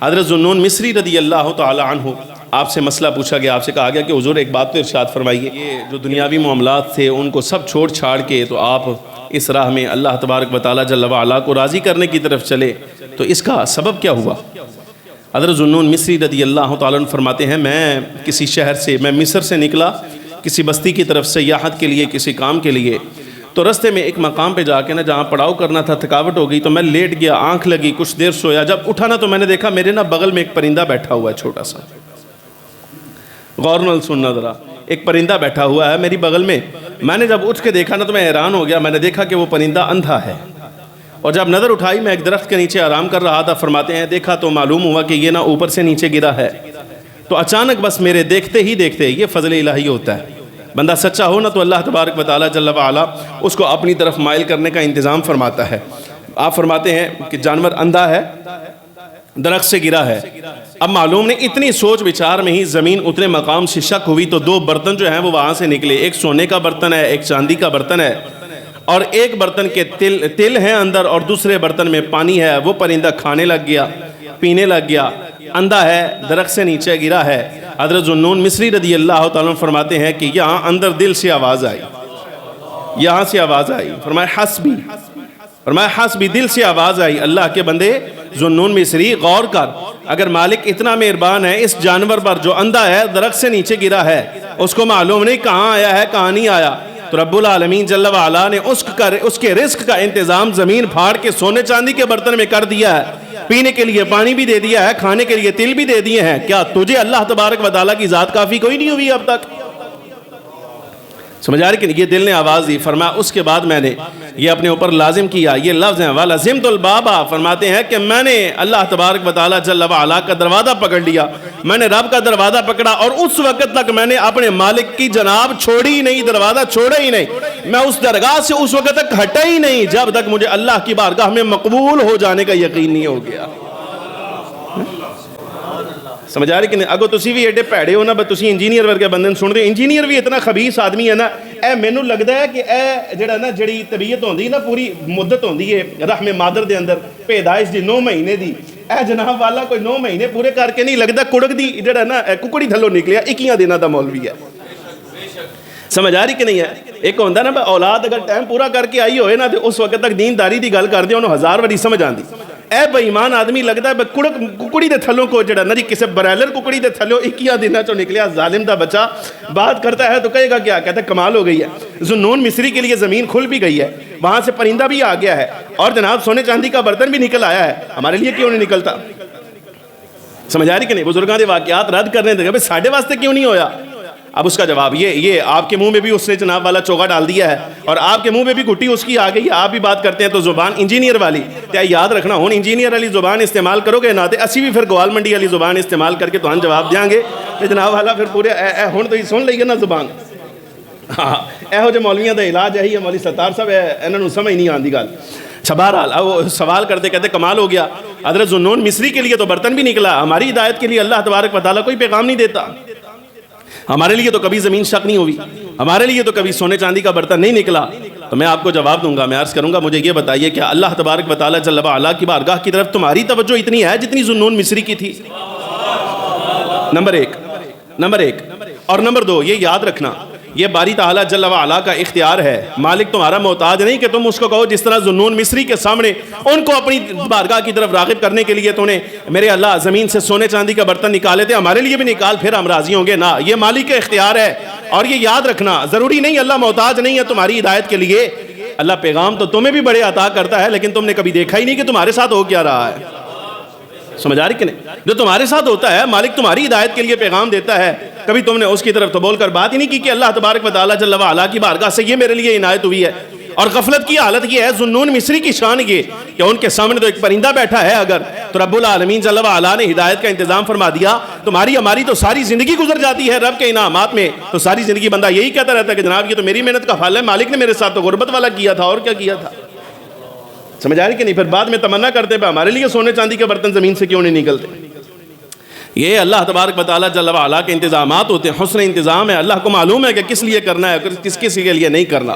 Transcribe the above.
حضرت ذوالنون مصری رضی اللہ تعالی عنہ آپ سے مسئلہ پوچھا گیا، آپ سے کہا گیا کہ حضور ایک بات تو ارشاد فرمائیے، یہ جو دنیاوی معاملات تھے ان کو سب چھوڑ چھاڑ کے تو آپ اس راہ میں اللہ تبارک و تعالی جل وعلا کو راضی کرنے کی طرف چلے، تو اس کا سبب کیا ہوا؟ حضرت ذوالنون مصری رضی اللہ تعالی عنہ فرماتے ہیں میں کسی شہر سے، میں مصر سے نکلا کسی بستی کی طرف سیاحت کے لیے، کسی کام کے لیے، تو رستے میں ایک مقام پہ جا کے نا جہاں پڑاؤ کرنا تھا تھکاوٹ ہو گئی تو میں لیٹ گیا، آنکھ لگی، کچھ دیر سویا، جب اٹھا نا تو میں نے دیکھا میرے نا بغل میں ایک پرندہ بیٹھا ہوا ہے چھوٹا سا، غور نال سننا ذرا، ایک پرندہ بیٹھا ہوا ہے میری بغل میں نے جب اٹھ کے دیکھا نا تو میں حیران ہو گیا، میں نے دیکھا کہ وہ پرندہ اندھا ہے، اور جب نظر اٹھائی میں ایک درخت کے نیچے آرام کر رہا تھا، فرماتے ہیں دیکھا تو معلوم ہوا کہ یہ نا اوپر سے نیچے گرا ہے، تو اچانک بس میرے دیکھتے ہی دیکھتے، یہ فضل الہی ہوتا ہے، بندہ سچا ہو نا تو اللہ تبارک و تعالی جل وعلا اس کو اپنی طرف مائل کرنے کا انتظام فرماتا ہے۔ آپ فرماتے ہیں کہ جانور اندھا ہے، درخت سے گرا ہے، اب معلوم نہیں اتنی سوچ بچار میں ہی زمین اتنے مقام سے شک ہوئی تو دو برتن جو ہیں وہ وہاں سے نکلے، ایک سونے کا برتن ہے، ایک چاندی کا برتن ہے، اور ایک برتن کے تل ہیں اندر اور دوسرے برتن میں پانی ہے، وہ پرندہ کھانے لگ گیا، پینے لگ گیا، اندھا ہے، درخت سے نیچے گرا ہے۔ حضرت ذوالنون مصری رضی اللہ تعالیٰ فرماتے ہیں کہ یہاں اندر دل سے آواز آئی، یہاں سے آواز آئی، فرمایا حسبی، دل سے آواز آئی، اللہ کے بندے ذوالنون مصری غور کر، اگر مالک اتنا مہربان ہے اس جانور پر جو اندھا ہے، درخت سے نیچے گرا ہے، اس کو معلوم نہیں کہاں آیا ہے کہاں نہیں آیا، تو رب العالمین جل وعلا نے اس کے رزق کا انتظام زمین پھاڑ کے سونے چاندی کے برتن میں کر دیا ہے، پینے کے لیے پانی بھی دے دیا ہے، کھانے کے لیے تل بھی دے دیے ہیں، کیا تجھے اللہ تبارک و تعالیٰ کی ذات کافی کوئی نہیں ہوئی اب تک؟ سمجھ آ رہی کہ یہ دل نے آواز دی، فرمایا اس کے بعد میں نے یہ اپنے اوپر لازم کیا، یہ لفظ ہیں وَلَزِمْتُ الْبَابَ، فرماتے ہیں کہ میں نے اللہ تبارک و تعالیٰ جل وعلا کا دروازہ پکڑ لیا، میں نے رب کا دروازہ پکڑا، اور اس وقت تک میں نے اپنے مالک کی جناب چھوڑی ہی نہیں، دروازہ چھوڑا ہی نہیں، میں اس درگاہ سے اس وقت تک ہٹا ہی نہیں جب تک مجھے اللہ کی بارگاہ میں مقبول ہو جانے کا یقین نہیں ہو گیا۔ سمجھ آ رہی کہ نہیں؟ اگو تسی بھی ایڈے پیڑے ہو نا، تسی انجینئر ورگے بندے سن دے، انجینئر بھی اتنا خبیث آدمی ہے نا، اے مینوں لگدا ہے کہ اے جڑا نا جڑی طبیعت ہوندی نا پوری مدت ہوندی ہے رحم مادر دے اندر پیدائش دی 9 مہینے دی، اے جناب والا کوئی 9 مہینے پورے کر کے نہیں لگدا کڑک دی جڑا نا ککڑی تھلوں نکلیا 21 دنوں دا مولوی ہے۔ سمجھ آ رہی کہ نہیں ہے؟ ایک ہوندا نا اولاد اگر ٹائم پورا کر کے آئی ہوئے نا تو اس وقت تک دینداری دی گل کردے انہوں 1000 واری سمجھ آندی، اے بے ایمان آدمی لگدا ہے ککڑی دے تھلوں کو جڑا نا جی کسے برائلر ککڑی دے تھلوں 21 دنوں چوں نکلیا، ظالم دا بچہ بات کرتا ہے تو کہے گا کیا؟ کہتا ہے کمال ہو گئی ہے۔ ذوالنون مصری کے لیے زمین کھل بھی گئی ہے، وہاں سے پرندہ بھی آ گیا ہے، اور جناب سونے چاندی کا برتن بھی نکل آیا ہے، ہمارے لیے کیوں نہیں نکلتا؟ سمجھ آ رہی کہ نہیں؟ بزرگاں دے واقعات رد کرنے دے بھئی ساڈے واسطے کیوں نہیں ہویا؟ اب اس کا جواب یہ آپ کے منہ میں بھی اس نے جناب والا چوگا ڈال دیا ہے، اور آپ کے منہ میں بھی گھٹی اس کی آ گئی ہے، آپ بھی بات کرتے ہیں تو زبان انجینئر والی، کیا یاد رکھنا ہون انجینئر والی زبان استعمال کرو گے نہ تے اسی بھی پھر گوال منڈی والی زبان استعمال کر کے تو ہم جواب دیاں گے کہ جناب والا پھر پورے ہون تو ہی سن لئیے نا زبان۔ ہاں ایہو جو مولویاں دا علاج ہے، یہ مولوی ستار صاحب انہوں نے سمجھ نہیں آندی گل۔ بہرحال وہ سوال کرتے کہتے کمال ہو گیا، حضرت ذوالنون مصری کے لیے تو برتن بھی نکلا، ہماری ہدایت کے لیے اللہ تبارک و تعالیٰ کوئی پیغام نہیں دیتا، ہمارے لیے تو کبھی زمین شک نہیں ہوئی، ہمارے لیے تو کبھی سونے چاندی کا برتن نہیں نکلا۔ تو میں آپ کو جواب دوں گا، میں عرض کروں گا مجھے یہ بتائیے کہ اللہ تبارک و تعالیٰ جل وعلا کی بارگاہ کی طرف تمہاری توجہ اتنی ہے جتنی ذوالنون مصری کی تھی؟ نمبر ایک اور نمبر 2 یہ یاد رکھنا، یہ باری تعالیٰ جل وعلا کا اختیار ہے، مالک تمہارا محتاج نہیں کہ تم اس کو کہو جس طرح ذوالنون مصری کے سامنے ان کو اپنی بارگاہ کی طرف راغب کرنے کے لیے تو نے میرے اللہ زمین سے سونے چاندی کا برتن نکالے تھے، ہمارے لیے بھی نکال پھر ہم راضی ہوں گے، نہ، یہ مالک کا اختیار ہے۔ اور یہ یاد رکھنا ضروری نہیں اللہ محتاج نہیں ہے تمہاری ہدایت کے لیے، اللہ پیغام تو تمہیں بھی بڑے عطا کرتا ہے، لیکن تم نے کبھی دیکھا ہی نہیں کہ تمہارے ساتھ ہو کیا رہا ہے۔ سمجھ آ رہی کہ نہیں؟ جو تمہارے ساتھ ہوتا ہے، مالک تمہاری ہدایت کے لیے پیغام دیتا ہے، کبھی تم نے اس کی طرف تو بول کر بات ہی نہیں کی کہ اللہ تبارک و تعالیٰ جل وعلا کی بارگاہ سے یہ میرے لیے عنایت ہوئی ہے۔ اور غفلت کی حالت یہ ہے، ذوالنون مصری کی شان یہ کہ ان کے سامنے تو ایک پرندہ بیٹھا ہے اگر، تو رب العالمین جل وعلا نے ہدایت کا انتظام فرما دیا، تمہاری ہماری تو ساری زندگی گزر جاتی ہے رب کے انعامات میں، تو ساری زندگی بندہ یہی کہتا رہتا ہے کہ جناب یہ تو میری محنت کا پھل ہے، مالک نے میرے ساتھ تو غربت والا کیا تھا، اور کیا کیا تھا؟ سمجھ آ رہی کہ نہیں؟ پھر بعد میں تمنا کرتے پہ ہمارے لیے سونے چاندی کے برتن زمین سے کیوں نہیں نکلتے؟ یہ اللہ تبارک و تعالیٰ جل وعلا کے انتظامات ہوتے ہیں، حسن انتظام ہے، اللہ کو معلوم ہے کہ کس لیے کرنا ہے، کس کے لیے نہیں کرنا۔